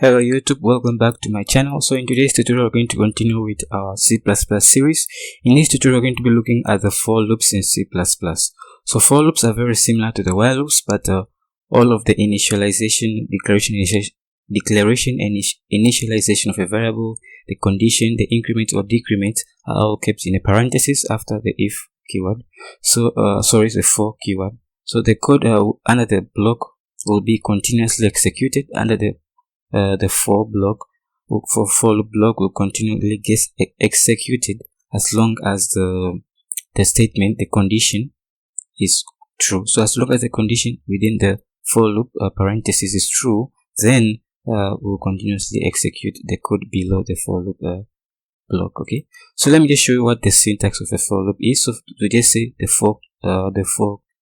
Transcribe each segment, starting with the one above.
Hello YouTube, welcome back to my channel. So in today's tutorial we're going to continue with our C++ series. In this tutorial we're going to be looking at the for loops in C++. So for loops are very similar to the while loops, but all of the initialization, declaration and initialization of a variable, the condition, the increment or decrement are all kept in a parenthesis after the if keyword. So the for keyword. So the code under the block will be continuously executed under the for loop block will continually get executed as long as the statement, the condition is true. So as long as the condition within the for loop parenthesis is true, then we'll continuously execute the code below the for loop block. Okay, so let me just show you what the syntax of a for loop is. So we just say the for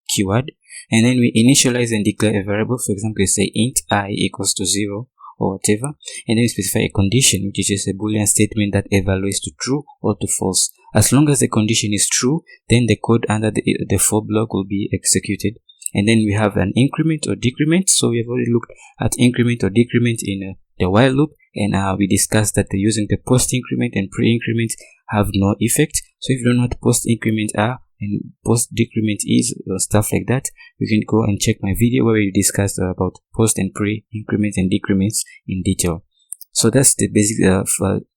keyword, and then we initialize and declare a variable. For example, we say int I equals to 0 or whatever, and then we specify a condition, which is just a boolean statement that evaluates to true or to false. As long as the condition is true, then the code under the for block will be executed. And then we have an increment or decrement. So we have already looked at increment or decrement in the while loop, and we discussed that using the post increment and pre increment have no effect. So if you don't know what post increment are and post decrement is, stuff like that, you can go and check my video where we discussed about post and pre increments and decrements in detail. So that's the basic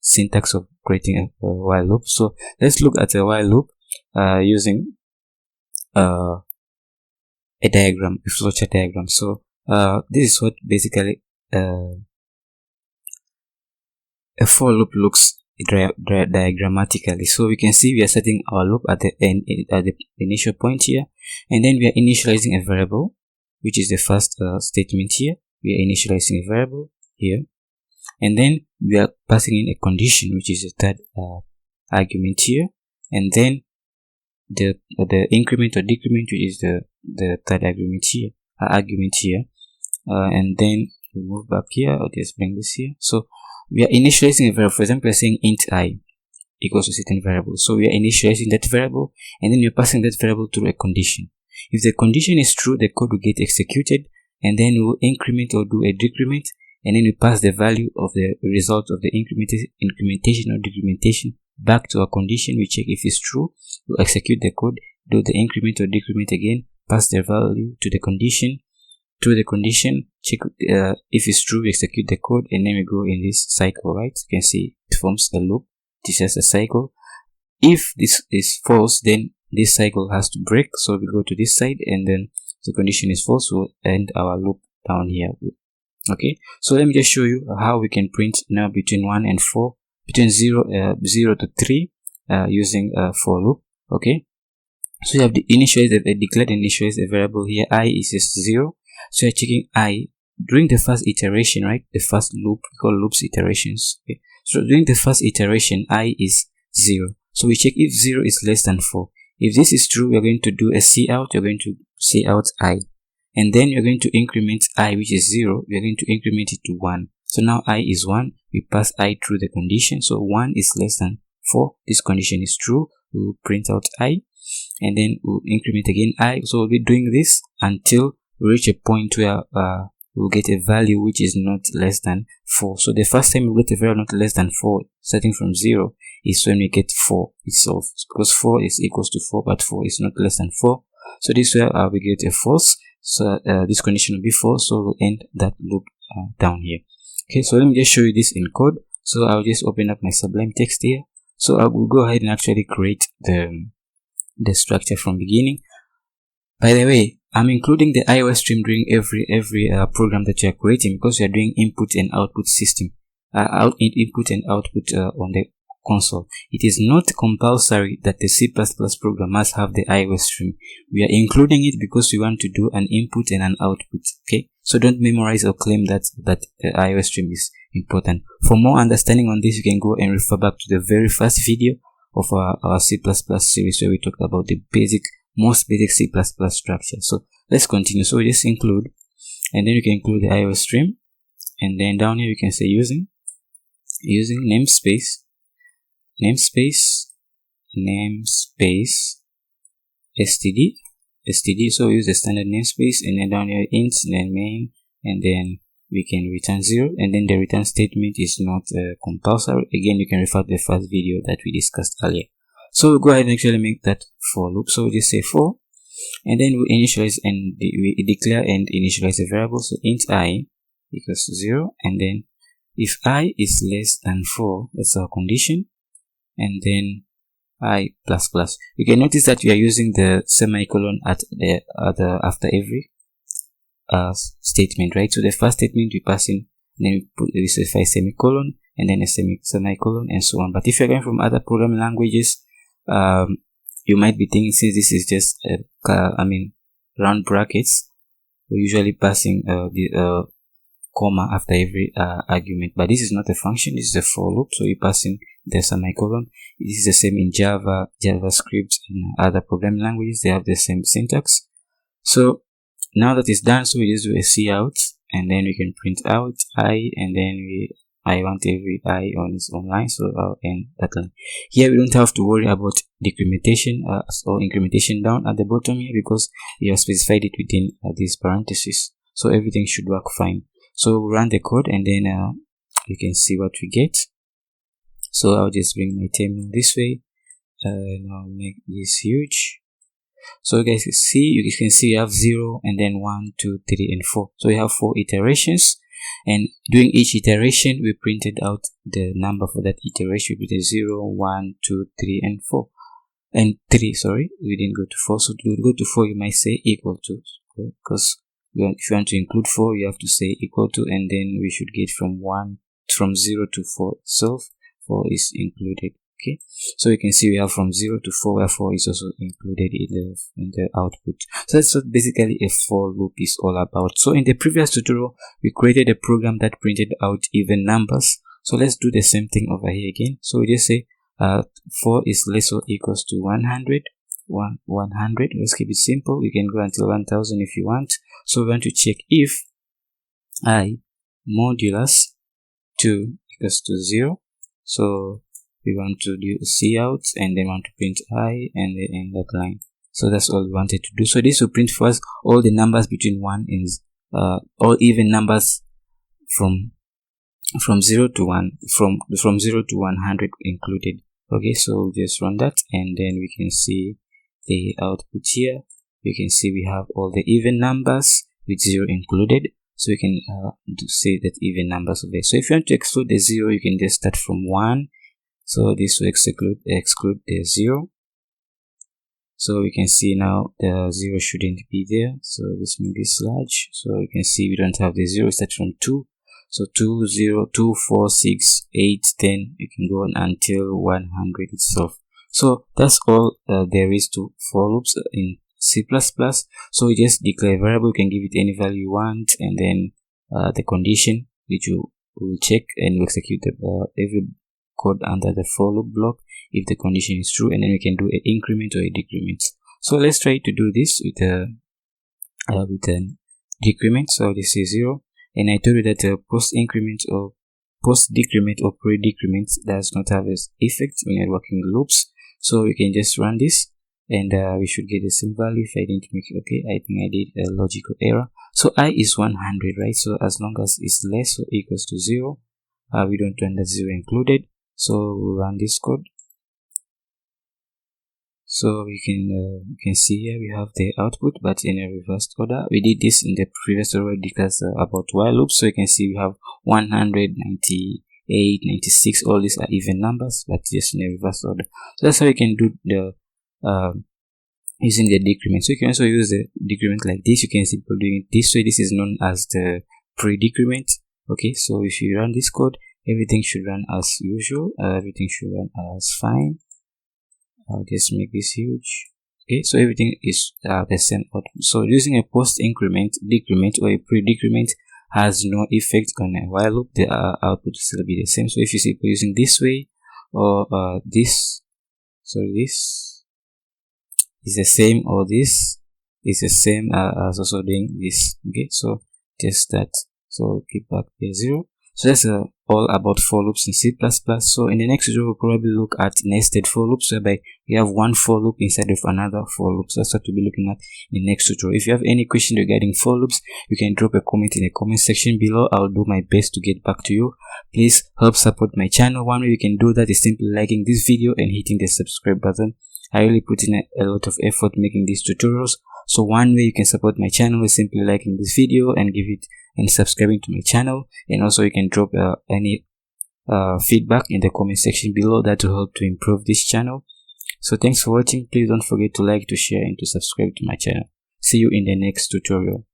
syntax of creating a while loop. So let's look at a while loop using a diagram, a flowchart diagram. So this is what basically a for loop looks diagrammatically. So we can see we are setting our loop at the end, at the initial point here, and then we are initializing a variable, which is the first statement here. We are initializing a variable here, and then we are passing in a condition, which is the third argument here, and then the increment or decrement, which is the third argument here, and then we move back here. I'll just bring this here. So we are initializing a variable. For example, we are saying int I equals to certain variable. So we are initializing that variable, and then we are passing that variable through a condition. If the condition is true, the code will get executed, and then we will increment or do a decrement, and then we pass the value of the result of the incrementation or decrementation back to our condition. We check if it's true, we'll execute the code, do the increment or decrement again, pass the value to the condition, check if it's true, we execute the code, and then we go in this cycle, right? You can see it forms a loop. This is a cycle. If this is false, then this cycle has to break, so we go to this side, and then the condition is false, we'll end our loop down here. Okay, so let me just show you how we can print now between 1 and 4, between 0 to 3 using a for loop. Okay, so you have the declared initialize a variable here. I is just 0. So you're checking I during the first iteration, right? The first loop, we call loops iterations. Okay, so during the first iteration, I is 0. So we check if 0 is less than 4. If this is true, we're going to do a cout. You're going to cout I, and then you're going to increment I, which is 0. We're going to increment it to 1. So now I is 1. We pass I through the condition. So 1 is less than 4. This condition is true. We'll print out I, and then we'll increment again I. So we'll be doing this until we reach a point where we'll get a value which is not less than 4. So the first time we get a value not less than 4, starting from 0, is when we get 4 itself, because 4 is equals to 4, but 4 is not less than 4. So this way we get a false. So this condition will be false, so we'll end that loop down here. Okay, so let me just show you this in code. So I'll just open up my Sublime Text here. So I will go ahead and actually create the structure from beginning. By the way, I'm including the iOS stream during every program that you are creating, because you are doing input and output system, input and output on the console. It is not compulsory that the C++ program must have the iOS stream. We are including it because we want to do an input and an output. Okay, so don't memorize or claim that the iOS stream is important. For more understanding on this, you can go and refer back to the very first video of our C++ series, where we talked about the most basic C++ structure. So let's continue. So we just include, and then you can include the iOS stream, and then down here you can say using namespace std. So we use the standard namespace, and then down here int, and then main, and then we can return 0, and then the return statement is not compulsory. Again, you can refer to the first video that we discussed earlier. So we'll go ahead and actually make that for loop. So we just say for, and then we initialize and we declare and initialize a variable. So int I equals to 0, and then if I is less than 4, that's our condition, and then I plus plus. You can notice that we are using the semicolon at the after every statement, right? So the first statement we pass in, and then we specify semicolon, and then a semicolon, and so on. But if you're going from other programming languages, you might be thinking, since this is just round brackets, we're usually passing the comma after every argument. But this is not a function, this is a for loop, so you pass in the semicolon. This is the same in Java, JavaScript, and other programming languages. They have the same syntax. So now that it's done, so we just do a cout, and then we can print out I, and then I want every I on its own line, so I'll end that line. Here we don't have to worry about decrementation or incrementation down at the bottom here, because we have specified it within these parentheses, so everything should work fine. So we'll run the code, and then you can see what we get. So I'll just bring my terminal this way, and I'll make this huge. So guys, you can see you have 0, and then 1, 2, 3, and 4. So we have 4 iterations, and during each iteration we printed out the number for that iteration with a 0, 1, 2, 3, and 4. And 3, sorry, we didn't go to 4. So to go to 4, you might say equal to, because if you want to include 4, you have to say equal to, and then we should get from 0 to 4 itself. 4 is included. Okay, so you can see we have from 0 to 4, where 4 is also included in the output. So that's what basically a for loop is all about. So in the previous tutorial, we created a program that printed out even numbers. So let's do the same thing over here again. So we just say 4 is less or equals to 100. 100. Let's keep it simple. You can go until 1000 if you want. So we want to check if I modulus 2 equals to 0. So we want to do cout, and then want to print I, and then end that line. So that's all we wanted to do. So this will print for us all the numbers between 1 and all even numbers from 0 to 1, from 0 to 100 included. Okay, so just run that, and then we can see the output here. You can see we have all the even numbers with 0 included. So we can say that even numbers of it. So if you want to exclude the 0, you can just start from 1. So this will exclude the 0. So we can see now the 0 shouldn't be there. So let's make this large. So you can see we don't have the 0. Start from 2. So 2, 0, 2, 4, 6, 8, 10. You can go on until 100 itself. So that's all there is to for loops in C++. So we just declare a variable. You can give it any value you want, and then the condition which you will check, and you execute every code under the for loop block if the condition is true, and then we can do an increment or a decrement. So let's try to do this with an decrement. So this is 0, and I told you that post increment or post decrement or pre decrement does not have this effect when you're working with loops. So you can just run this, and we should get the same value. If I didn't make it, okay, I think I did a logical error. So I is 100, right? So as long as it's less or equals to 0, we don't want the 0 included. So we'll run this code. So you can see here we have the output, but in a reversed order. We did this in the previous tutorial because about while loops. So you can see we have 100, 98, 96. All these are even numbers, but just in a reversed order. So that's how you can do the using the decrement. So you can also use the decrement like this. You can simply doing it this way. This is known as the pre-decrement. Okay, so if you run this code, everything should run as usual. Everything should run as fine. I'll just make this huge. Okay, so everything is the same output. So using a post increment, decrement, or a pre-decrement has no effect on a while loop. The output will still be the same. So if you see using this way or this, so this is the same, or this is the same as also doing this. Okay, so just that. So keep back the 0. So that's all about for loops in C++. So in the next tutorial, we'll probably look at nested for loops, whereby we have one for loop inside of another for loop. So that's what we'll be looking at in the next tutorial. If you have any question regarding for loops, you can drop a comment in the comment section below. I'll do my best to get back to you. Please help support my channel. One way you can do that is simply liking this video and hitting the subscribe button. I really put in a lot of effort making these tutorials. So one way you can support my channel is simply liking this video and subscribing to my channel. And also you can drop any feedback in the comment section below. That will help to improve this channel. So thanks for watching. Please don't forget to like, to share, and to subscribe to my channel. See you in the next tutorial.